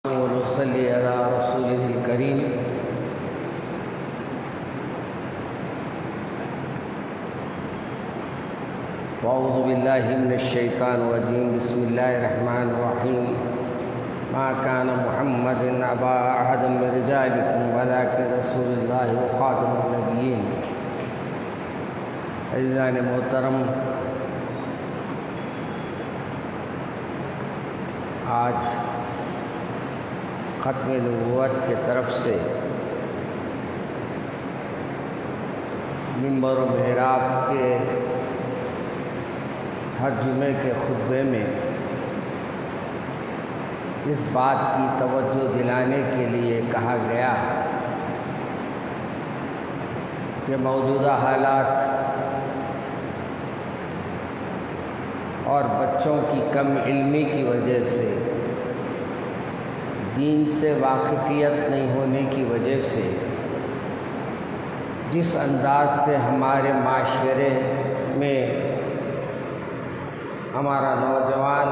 ونصلي على رسوله الكريم وأعوذ بالله من الشيطان الرجيم بسم الله الرحمن الرحيم ما كان محمد أبا أحد من رجالكم ولكن رسول الله وخاتم النبيين۔ عزیزان محترم، آج ختم نبوت کے طرف سے منبر و محراب کے ہر جمعے کے خطبے میں اس بات کی توجہ دلانے کے لیے کہا گیا کہ موجودہ حالات اور بچوں کی کم علمی کی وجہ سے، دین سے واقفیت نہیں ہونے کی وجہ سے، جس انداز سے ہمارے معاشرے میں ہمارا نوجوان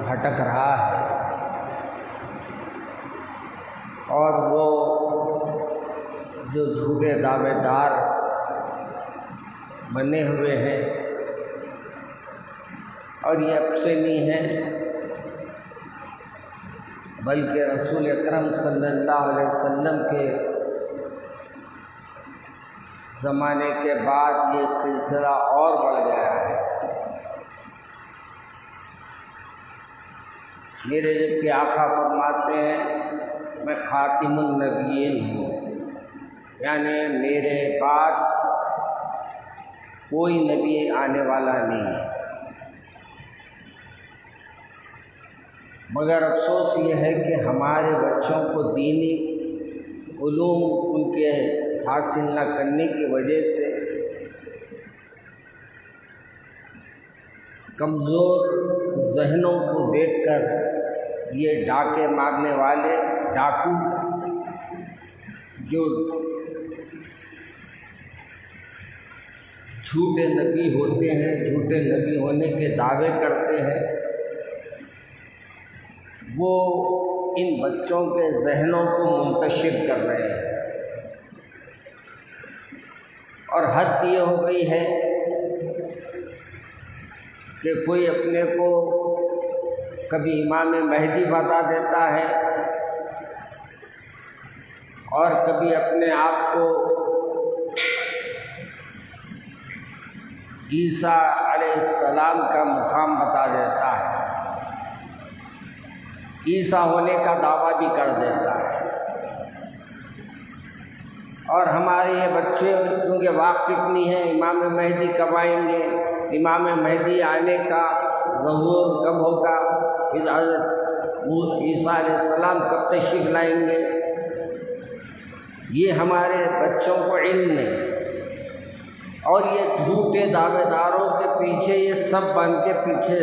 بھٹک رہا ہے اور وہ جو جھوٹے دعوے دار بنے ہوئے ہیں اور یہ اب سے نہیں ہے بلکہ رسول اکرم صلی اللہ علیہ وسلم کے زمانے کے بعد یہ سلسلہ اور بڑھ گیا ہے۔ میرے جب کہ آقا فرماتے ہیں میں خاتم النبیین ہوں، یعنی میرے بعد کوئی نبی آنے والا نہیں ہے، مگر افسوس یہ ہے کہ ہمارے بچوں کو دینی علوم ان کے حاصل نہ کرنے کی وجہ سے کمزور ذہنوں کو دیکھ کر یہ ڈاکے مارنے والے ڈاکو جو جھوٹے نبی ہوتے ہیں، جھوٹے نبی ہونے کے دعوے کرتے ہیں، وہ ان بچوں کے ذہنوں کو منتشر کر رہے ہیں۔ اور حد یہ ہو گئی ہے کہ کوئی اپنے کو کبھی امام مہدی بتا دیتا ہے اور کبھی اپنے آپ کو عیسیٰ علیہ السلام کا مقام بتا دیتا ہے، عیسیٰ ہونے کا دعویٰ بھی کر دیتا ہے۔ اور ہمارے یہ بچے کیونکہ واقف نہیں ہیں امام مہدی کب آئیں گے، امام مہدی آنے کا ظہور کب ہوگا، حضرت عیسیٰ علیہ السلام کب تشریف لائیں گے، یہ ہمارے بچوں کو علم نہیں، اور یہ جھوٹے دعوے داروں کے پیچھے یہ سب بن کے پیچھے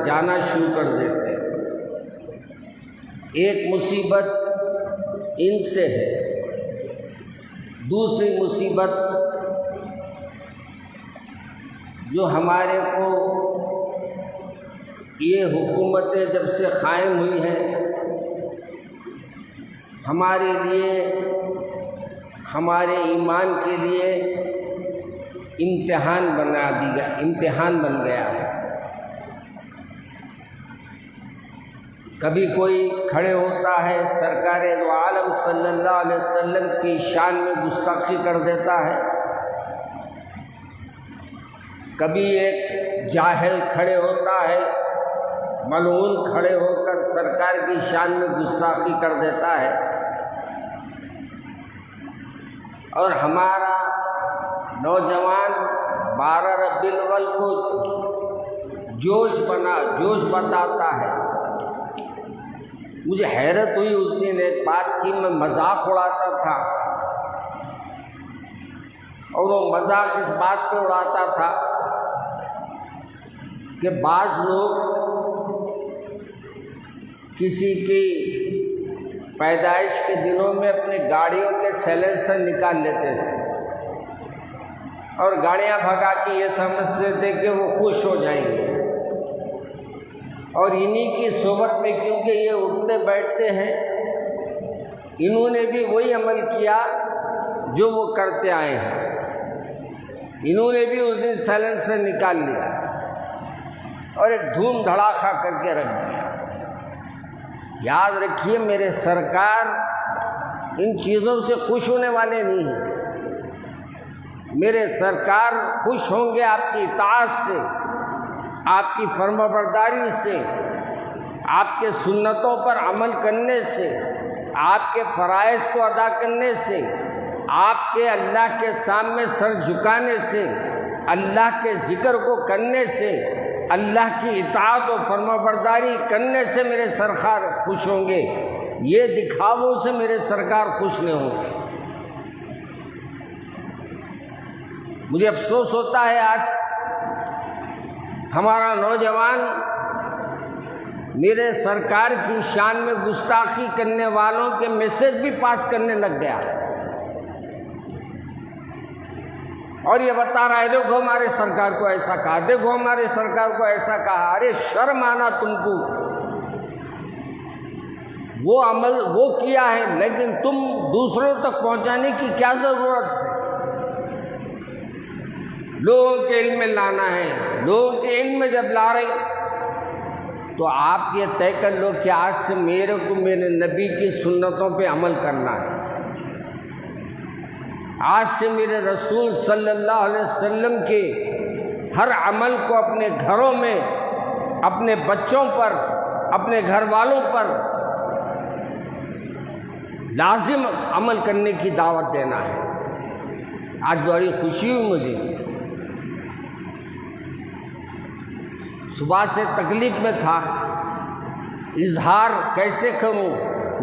جانا شروع کر دیتے ہیں۔ ایک مصیبت ان سے ہے، دوسری مصیبت جو ہمارے کو یہ حکومتیں جب سے قائم ہوئی ہیں ہمارے لیے، ہمارے ایمان کے لیے امتحان بن گیا ہے۔ کبھی کوئی کھڑے ہوتا ہے سرکار دو عالم صلی اللہ علیہ وسلم کی شان میں گستاخی کر دیتا ہے، کبھی ایک جاہل کھڑے ہوتا ہے ملعون کھڑے ہو کر سرکار کی شان میں گستاخی کر دیتا ہے، اور ہمارا نوجوان 12 ربیع الاول کو جوش بتاتا ہے۔ مجھے حیرت ہوئی اس دن ایک بات کی، میں مذاق اڑاتا تھا اور وہ مذاق اس بات پہ اڑاتا تھا کہ بعض لوگ کسی کی پیدائش کے دنوں میں اپنی گاڑیوں کے سائلنسر نکال لیتے تھے اور گاڑیاں بھگا کے یہ سمجھتے تھے کہ وہ خوش ہو جائیں گے، اور انہی کی صحبت میں کیونکہ یہ اٹھتے بیٹھتے ہیں، انہوں نے بھی وہی عمل کیا جو وہ کرتے آئے ہیں، انہوں نے بھی اس دن سائلنسر نکال لیا اور ایک دھوم دھڑاکا کر کے رکھ دیا۔ یاد رکھیے میرے سرکار ان چیزوں سے خوش ہونے والے نہیں ہیں، میرے سرکار خوش ہوں گے آپ کی اطاعت سے، آپ کی فرما برداری سے، آپ کے سنتوں پر عمل کرنے سے، آپ کے فرائض کو ادا کرنے سے، آپ کے اللہ کے سامنے سر جھکانے سے، اللہ کے ذکر کو کرنے سے، اللہ کی اطاعت و فرما برداری کرنے سے میرے سرکار خوش ہوں گے، یہ دکھاووں سے میرے سرکار خوش نہیں ہوں گے۔ مجھے افسوس ہوتا ہے آج ہمارا نوجوان میرے سرکار کی شان میں گستاخی کرنے والوں کے میسج بھی پاس کرنے لگ گیا اور یہ بتا رہا ہے دیکھو ہمارے سرکار کو ایسا کہا، دیکھو ہمارے سرکار کو ایسا کہا۔ ارے شرم آنا تم کو، وہ عمل وہ کیا ہے لیکن تم دوسروں تک پہنچانے کی کیا ضرورت ہے؟ لوگوں کے علم میں لانا ہے، لوگوں کے علم میں جب لا رہے تو آپ یہ طے کر لو کہ آج سے میرے کو میرے نبی کی سنتوں پہ عمل کرنا ہے، آج سے میرے رسول صلی اللہ علیہ وسلم کے ہر عمل کو اپنے گھروں میں، اپنے بچوں پر، اپنے گھر والوں پر لازم عمل کرنے کی دعوت دینا ہے۔ آج بڑی خوشی ہوئی مجھے، صبح سے تکلیف میں تھا، اظہار کیسے کروں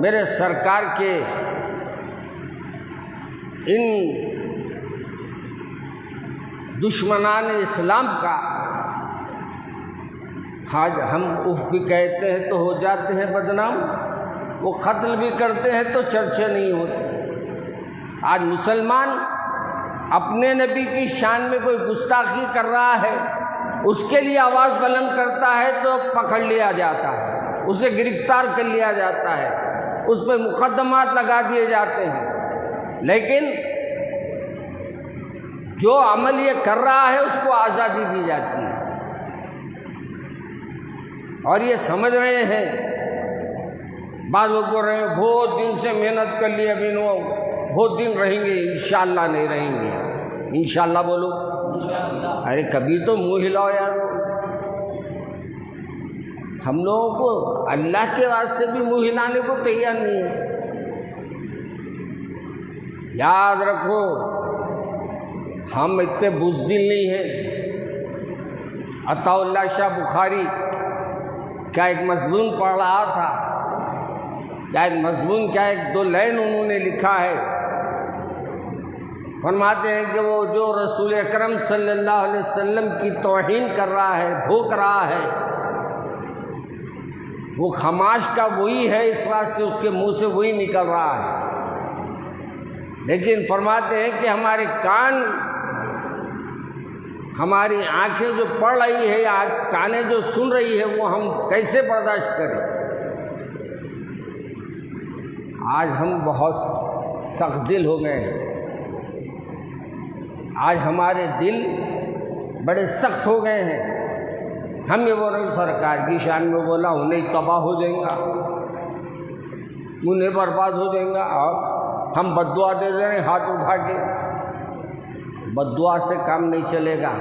میرے سرکار کے ان دشمنان اسلام کا۔ آج ہم اف بھی کہتے ہیں تو ہو جاتے ہیں بدنام، وہ قتل بھی کرتے ہیں تو چرچے نہیں ہوتے۔ آج مسلمان اپنے نبی کی شان میں کوئی گستاخی کر رہا ہے، اس کے لیے آواز بلند کرتا ہے تو پکڑ لیا جاتا ہے، اسے گرفتار کر لیا جاتا ہے، اس پہ مقدمات لگا دیے جاتے ہیں، لیکن جو عمل یہ کر رہا ہے اس کو آزادی دی جاتی ہے۔ اور یہ سمجھ رہے ہیں، بعض لوگ بول رہے ہیں بہت دن سے محنت کر لی، ابھی نو بہت دن رہیں گے، انشاءاللہ نہیں رہیں گے۔ انشاءاللہ بولو، ارے کبھی تو منہ ہلاؤ یار۔ ہم لوگوں کو اللہ کے واسطے بھی منہ ہلانے کو تیار نہیں ہے۔ یاد رکھو ہم اتنے بزدل نہیں ہیں۔ عطا اللہ شاہ بخاری کیا ایک مضمون پڑھ رہا تھا، کیا ایک مضمون، کیا ایک دو لائن انہوں نے لکھا ہے، فرماتے ہیں کہ وہ جو رسول اکرم صلی اللہ علیہ وسلم کی توہین کر رہا ہے، بھوک رہا ہے، وہ خماش کا وہی ہے، اس بات سے اس کے منہ سے وہی نکل رہا ہے۔ لیکن فرماتے ہیں کہ ہمارے کان، ہماری آنکھیں جو پڑھ رہی ہے یا کانیں جو سن رہی ہے وہ ہم کیسے برداشت کریں؟ آج ہم بہت سخت دل ہو گئے ہیں، آج ہمارے دل بڑے سخت ہو گئے ہیں۔ ہم یہ بول رہے ہیں سرکار کی شان میں بولا انہیں تباہ ہو جائیں گا، انہیں برباد ہو جائیں گا، اور ہم بد دعا دے دیں ہاتھ اٹھا کے۔ بد دعا سے کام نہیں چلے گا۔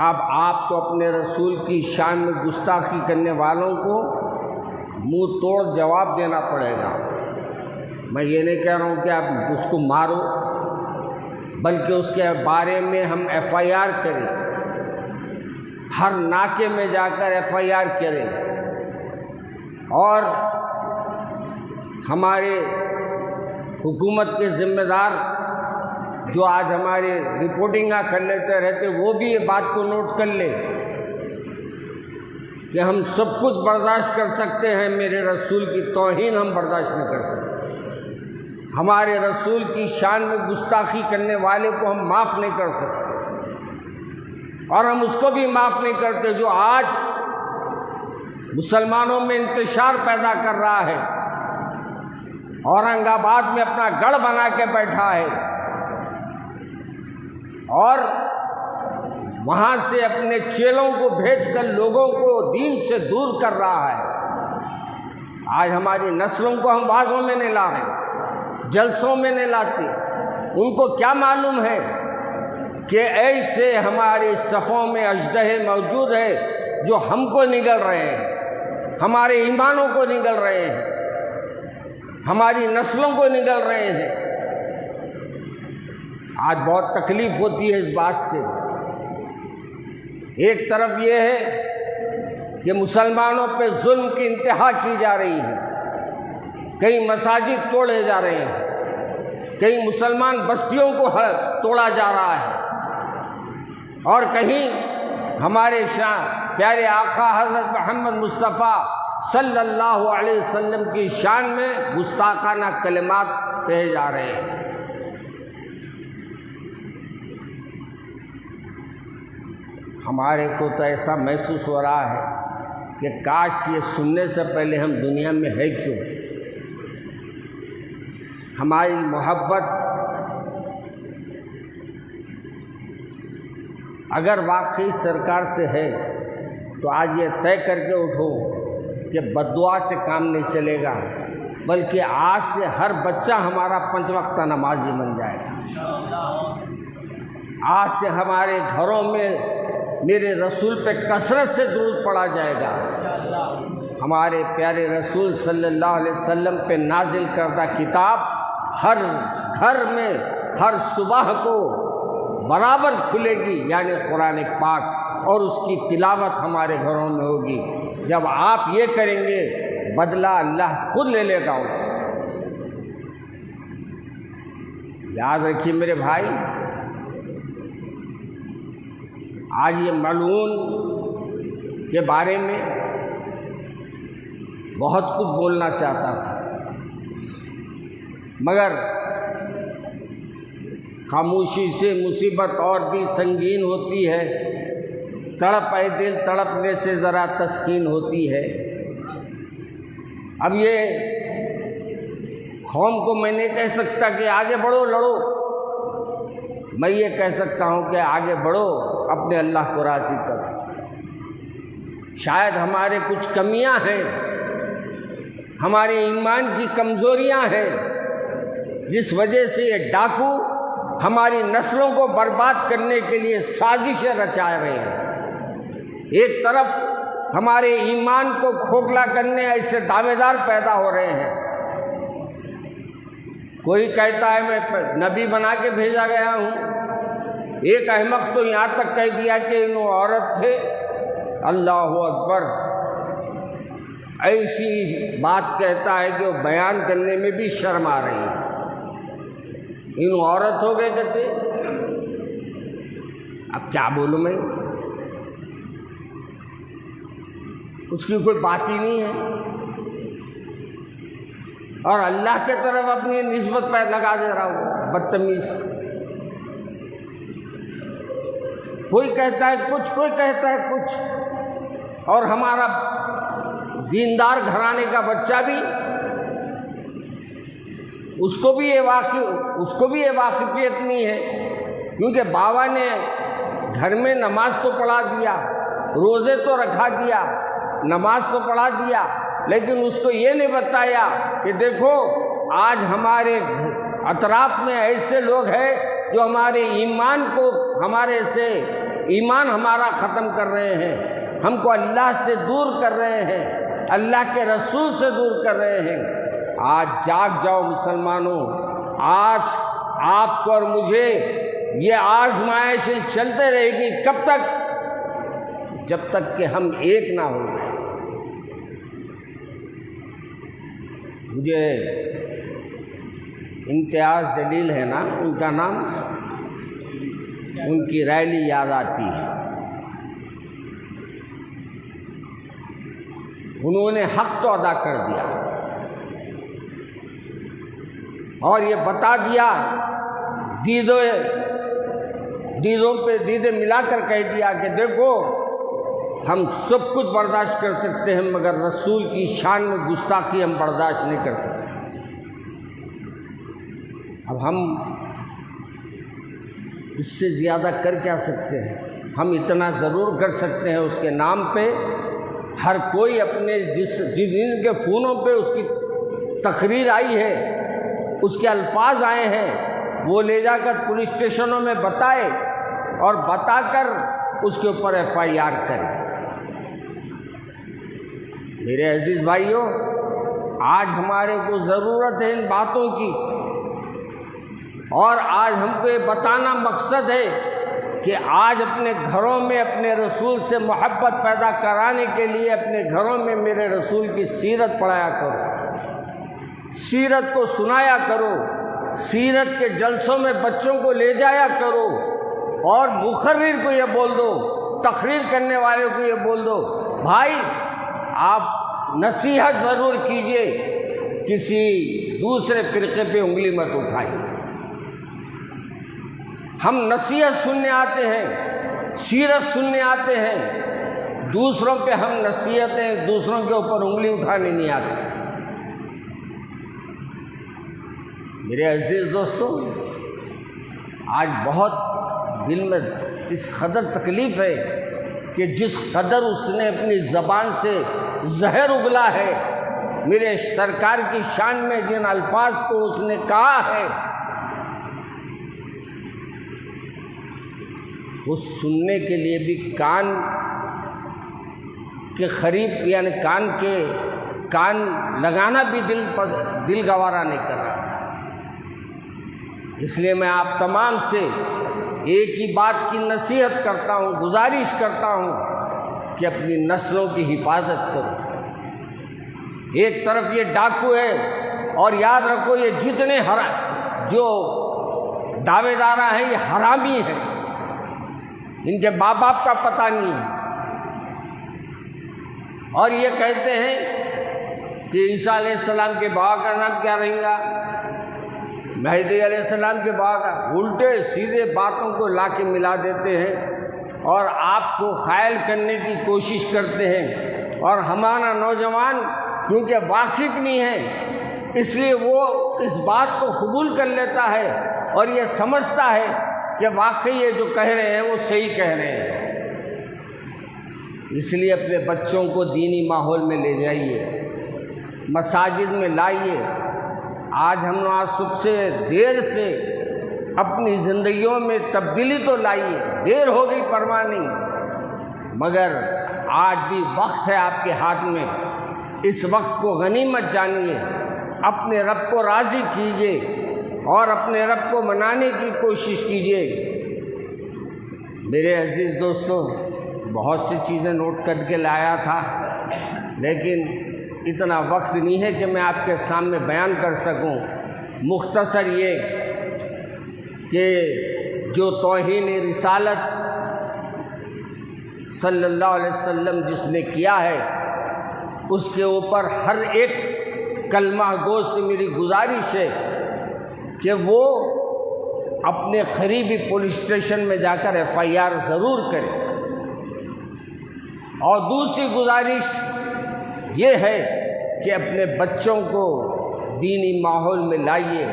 اب آپ کو اپنے رسول کی شان میں گستاخی کرنے والوں کو منہ توڑ جواب دینا پڑے گا۔ میں یہ نہیں کہہ رہا ہوں کہ آپ اس کو مارو، بلکہ اس کے بارے میں ہم ایف آئی آر کریں، ہر ناکے میں جا کر ایف آئی آر کریں، اور ہمارے حکومت کے ذمہ دار جو آج ہمارے رپورٹنگاں کر لیتے رہتے وہ بھی یہ بات کو نوٹ کر لیں کہ ہم سب کچھ برداشت کر سکتے ہیں، میرے رسول کی توہین ہم برداشت نہیں کر سکتے، ہمارے رسول کی شان میں گستاخی کرنے والے کو ہم معاف نہیں کر سکتے، اور ہم اس کو بھی معاف نہیں کرتے جو آج مسلمانوں میں انتشار پیدا کر رہا ہے، اورنگ آباد میں اپنا گڑھ بنا کے بیٹھا ہے اور وہاں سے اپنے چیلوں کو بھیج کر لوگوں کو دین سے دور کر رہا ہے۔ آج ہماری نسلوں کو ہم وعظوں میں نہیں لا رہے، جلسوں میں نہیں لاتے۔ ان کو کیا معلوم ہے کہ ایسے ہماری صفوں میں اژدہے موجود ہے جو ہم کو نگل رہے ہیں، ہمارے ایمانوں کو نگل رہے ہیں، ہماری نسلوں کو نگل رہے ہیں۔ آج بہت تکلیف ہوتی ہے اس بات سے۔ ایک طرف یہ ہے کہ مسلمانوں پہ ظلم کی انتہا کی جا رہی ہے، کئی مساجد توڑے جا رہے ہیں، کئی مسلمان بستیوں کو توڑا جا رہا ہے، اور کہیں ہمارے پیارے آقا حضرت محمد مصطفیٰ صلی اللہ علیہ وسلم کی شان میں گستاخانہ کلمات کہے جا رہے ہیں۔ ہمارے کو تو ایسا محسوس ہو رہا ہے کہ کاش یہ سننے سے پہلے ہم دنیا میں ہے کیوں۔ ہماری محبت اگر واقعی سرکار سے ہے تو آج یہ طے کر کے اٹھو کہ بددعا سے کام نہیں چلے گا، بلکہ آج سے ہر بچہ ہمارا 5 وقت نمازی بن جائے گا۔ آج سے ہمارے گھروں میں میرے رسول پہ کثرت سے درود پڑھا جائے گا۔ ہمارے پیارے رسول صلی اللہ علیہ وسلم پہ نازل کردہ کتاب ہر گھر میں ہر صبح کو برابر کھلے گی، یعنی قرآن پاک، اور اس کی تلاوت ہمارے گھروں میں ہوگی۔ جب آپ یہ کریں گے بدلہ اللہ خود لے لے گا اس سے۔ یاد رکھیے میرے بھائی، آج یہ ملعون کے بارے میں بہت کچھ بولنا چاہتا تھا، مگر خاموشی سے مصیبت اور بھی سنگین ہوتی ہے، تڑپ اے دل تڑپنے سے ذرا تسکین ہوتی ہے۔ اب یہ قوم کو میں نہیں کہہ سکتا کہ آگے بڑھو لڑو، میں یہ کہہ سکتا ہوں کہ آگے بڑھو، اپنے اللہ کو راضی کرو۔ شاید ہمارے کچھ کمیاں ہیں، ہمارے ایمان کی کمزوریاں ہیں، جس وجہ سے یہ ڈاکو ہماری نسلوں کو برباد کرنے کے لیے سازشیں رچا رہے ہیں۔ ایک طرف ہمارے ایمان کو کھوکھلا کرنے ایسے دعوے دار پیدا ہو رہے ہیں۔ کوئی کہتا ہے میں نبی بنا کے بھیجا گیا ہوں، ایک احمق تو یہاں تک کہہ دیا کہ انہوں عورت تھے۔ اللہ اکبر، ایسی بات کہتا ہے کہ وہ بیان کرنے میں بھی شرم آ رہی ہے۔ انہوں عورت ہو گئے کہتے، اب کیا بولوں میں، اس کی کوئی بات ہی نہیں ہے، اور اللہ کے طرف اپنی نسبت پہ لگا دے رہا ہوں، بدتمیز۔ کوئی کہتا ہے کچھ، کوئی کہتا ہے کچھ، اور ہمارا دیندار گھرانے کا بچہ بھی اس کو بھی یہ واقفیت نہیں ہے، کیونکہ بابا نے گھر میں نماز تو پڑھا دیا، روزے تو رکھا دیا، نماز تو پڑھا دیا، لیکن اس کو یہ نہیں بتایا کہ دیکھو آج ہمارے اطراف میں ایسے لوگ ہیں جو ہمارے ایمان کو، ہمارے سے ایمان ہمارا ختم کر رہے ہیں، ہم کو اللہ سے دور کر رہے ہیں، اللہ کے رسول سے دور کر رہے ہیں۔ آج جاگ جاؤ مسلمانوں، آج آپ کو اور مجھے یہ آزمائشیں چلتے رہے گی، کب تک؟ جب تک کہ ہم ایک نہ ہو جائیں۔ مجھے امتیاز جلیل ہے نا ان کا نام، ان کی ریلی یاد آتی ہے۔ انہوں نے حق تو ادا کر دیا اور یہ بتا دیا دیدوں پہ دیدے ملا کر کہہ دیا کہ دیکھو ہم سب کچھ برداشت کر سکتے ہیں مگر رسول کی شان میں گستاخی ہم برداشت نہیں کر سکتے۔ اب ہم اس سے زیادہ کر کیا سکتے ہیں؟ ہم اتنا ضرور کر سکتے ہیں اس کے نام پہ ہر کوئی اپنے جن کے فونوں پہ اس کی تقریر آئی ہے، اس کے الفاظ آئے ہیں، وہ لے جا کر پولیس اسٹیشنوں میں بتائے اور بتا کر اس کے اوپر FIR کرے۔ میرے عزیز بھائیوں، آج ہمارے کو ضرورت ہے ان باتوں کی، اور آج ہم کو یہ بتانا مقصد ہے کہ آج اپنے گھروں میں اپنے رسول سے محبت پیدا کرانے کے لیے اپنے گھروں میں میرے رسول کی سیرت پڑھایا کرو، سیرت کو سنایا کرو، سیرت کے جلسوں میں بچوں کو لے جایا کرو، اور مقرر کو یہ بول دو، تقریر کرنے والے کو یہ بول دو، بھائی آپ نصیحت ضرور کیجئے، کسی دوسرے فرقے پہ انگلی مت اٹھائیے۔ ہم نصیحت سننے آتے ہیں، سیرت سننے آتے ہیں، دوسروں پہ ہم نصیحتیں، دوسروں کے اوپر انگلی اٹھانے نہیں آتے۔ میرے عزیز دوستو، آج بہت دل میں اس قدر تکلیف ہے کہ جس قدر اس نے اپنی زبان سے زہر اگلا ہے، میرے سرکار کی شان میں جن الفاظ کو اس نے کہا ہے، وہ سننے کے لیے بھی کان کے قریب، یعنی کان لگانا بھی دل گوارا نہیں کر رہا تھا۔ اس لیے میں آپ تمام سے ایک ہی بات کی نصیحت کرتا ہوں، گزارش کرتا ہوں کہ اپنی نسلوں کی حفاظت کرو۔ ایک طرف یہ ڈاکو ہے، اور یاد رکھو یہ جتنے جو دعوے دار ہیں یہ حرامی ہیں، ان کے ماں باپ کا پتہ نہیں ہے، اور یہ کہتے ہیں کہ عیسیٰ علیہ السلام کے بابا کا نام کیا رہے گا، مہدی علیہ السلام کے بابا کا۔ الٹے سیدھے باتوں کو لا کے ملا دیتے ہیں اور آپ کو قائل کرنے کی کوشش کرتے ہیں، اور ہمارا نوجوان کیونکہ واقف نہیں ہے اس لیے وہ اس بات کو قبول کر لیتا ہے اور یہ سمجھتا ہے کہ واقعی یہ جو کہہ رہے ہیں وہ صحیح کہہ رہے ہیں۔ اس لیے اپنے بچوں کو دینی ماحول میں لے جائیے، مساجد میں لائیے۔ آج ہم آج صبح سے دیر سے اپنی زندگیوں میں تبدیلی تو لائیے، دیر ہو گئی پرواہ نہیں، مگر آج بھی وقت ہے آپ کے ہاتھ میں، اس وقت کو غنیمت جانیے، اپنے رب کو راضی کیجیے اور اپنے رب کو منانے کی کوشش کیجیے۔ میرے عزیز دوستو، بہت سی چیزیں نوٹ کر کے لایا تھا، لیکن اتنا وقت نہیں ہے کہ میں آپ کے سامنے بیان کر سکوں۔ مختصر یہ کہ جو توہین رسالت صلی اللہ علیہ وسلم جس نے کیا ہے، اس کے اوپر ہر ایک کلمہ گو سے میری گزارش ہے کہ وہ اپنے قریبی پولیس اسٹیشن میں جا کر FIR ضرور کرے۔ اور دوسری گزارش یہ ہے کہ اپنے بچوں کو دینی ماحول میں لائیے۔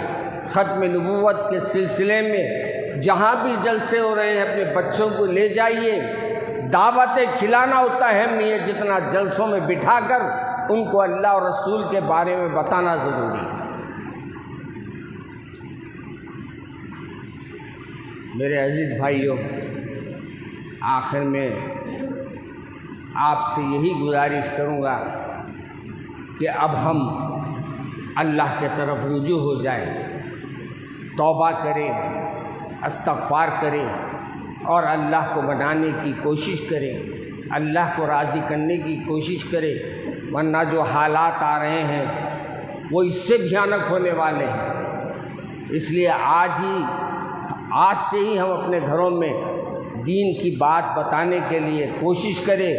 ختم نبوت کے سلسلے میں جہاں بھی جلسے ہو رہے ہیں اپنے بچوں کو لے جائیے۔ دعوتیں کھلانا اتنا اہم نہیں ہے جتنا جلسوں میں بٹھا کر ان کو اللہ اور رسول کے بارے میں بتانا ضروری ہے۔ میرے عزیز بھائیوں، آخر میں آپ سے یہی گزارش کروں گا کہ اب ہم اللہ کے طرف رجوع ہو جائیں، توبہ کریں، استغفار کریں اور اللہ کو منانے کی کوشش کریں، اللہ کو راضی کرنے کی کوشش کریں، ورنہ جو حالات آ رہے ہیں وہ اس سے بھیانک ہونے والے ہیں۔ اس لیے آج سے ہی ہم اپنے گھروں میں دین کی بات بتانے کے لیے کوشش کریں،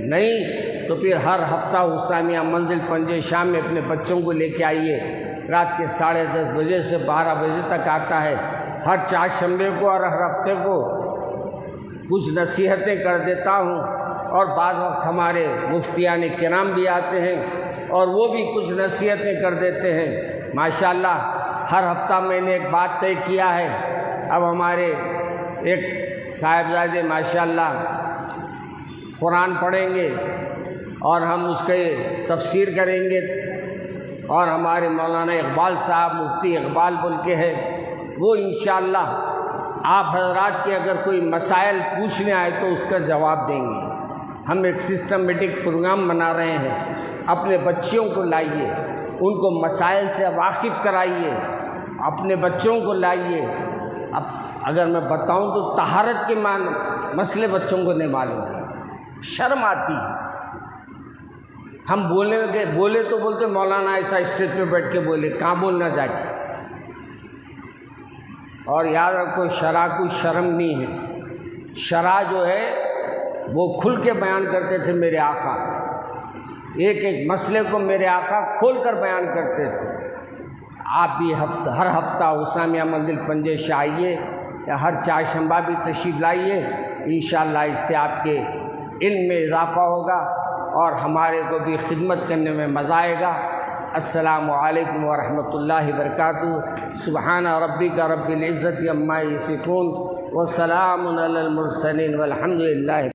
نہیں تو پھر ہر ہفتہ حسینیہ منزل پنجے شام میں اپنے بچوں کو لے کے آئیے۔ رات کے 10:30 بجے سے 12 بجے تک آتا ہے، ہر چہارشنبے کو اور ہر ہفتے کو کچھ نصیحتیں کر دیتا ہوں، اور بعض وقت ہمارے مفتیان کرام بھی آتے ہیں اور وہ بھی کچھ نصیحتیں کر دیتے ہیں۔ ماشاءاللہ ہر ہفتہ میں نے ایک بات طے کیا ہے، اب ہمارے ایک صاحبزادے ماشاءاللہ قرآن پڑھیں گے اور ہم اس کے تفسیر کریں گے، اور ہمارے مولانا اقبال صاحب مفتی اقبال بول کے ہے، وہ انشاءاللہ آپ حضرات کے اگر کوئی مسائل پوچھنے آئے تو اس کا جواب دیں گے۔ ہم ایک سسٹمیٹک پروگرام بنا رہے ہیں، اپنے بچوں کو لائیے، ان کو مسائل سے واقف کرائیے، اپنے بچوں کو لائیے۔ اب اگر میں بتاؤں تو طہارت کے مسئلے بچوں کو نہیں معلوم، شرم آتی ہے۔ ہم بولے تو بولتے مولانا ایسا اسٹیج پہ بیٹھ کے بولے، کہاں بولنا جا کے؟ اور یاد رکھو شرع کو شرم نہیں ہے، شرع جو ہے وہ کھل کے بیان کرتے تھے میرے آقا، ایک ایک مسئلے کو میرے آقا کھول کر بیان کرتے تھے۔ آپ بھی ہر ہفتہ اسامیہ مندر پنجش آئیے، یا ہر چہارشنبہ بھی تشریف لائیے، انشاءاللہ اس سے آپ کے علم میں اضافہ ہوگا اور ہمارے کو بھی خدمت کرنے میں مزہ آئے گا۔ السلام علیکم ورحمۃ اللہ وبرکاتہ۔ سبحان ربک رب العزت عما یصفون وسلام علی المرسلین والحمد للہ۔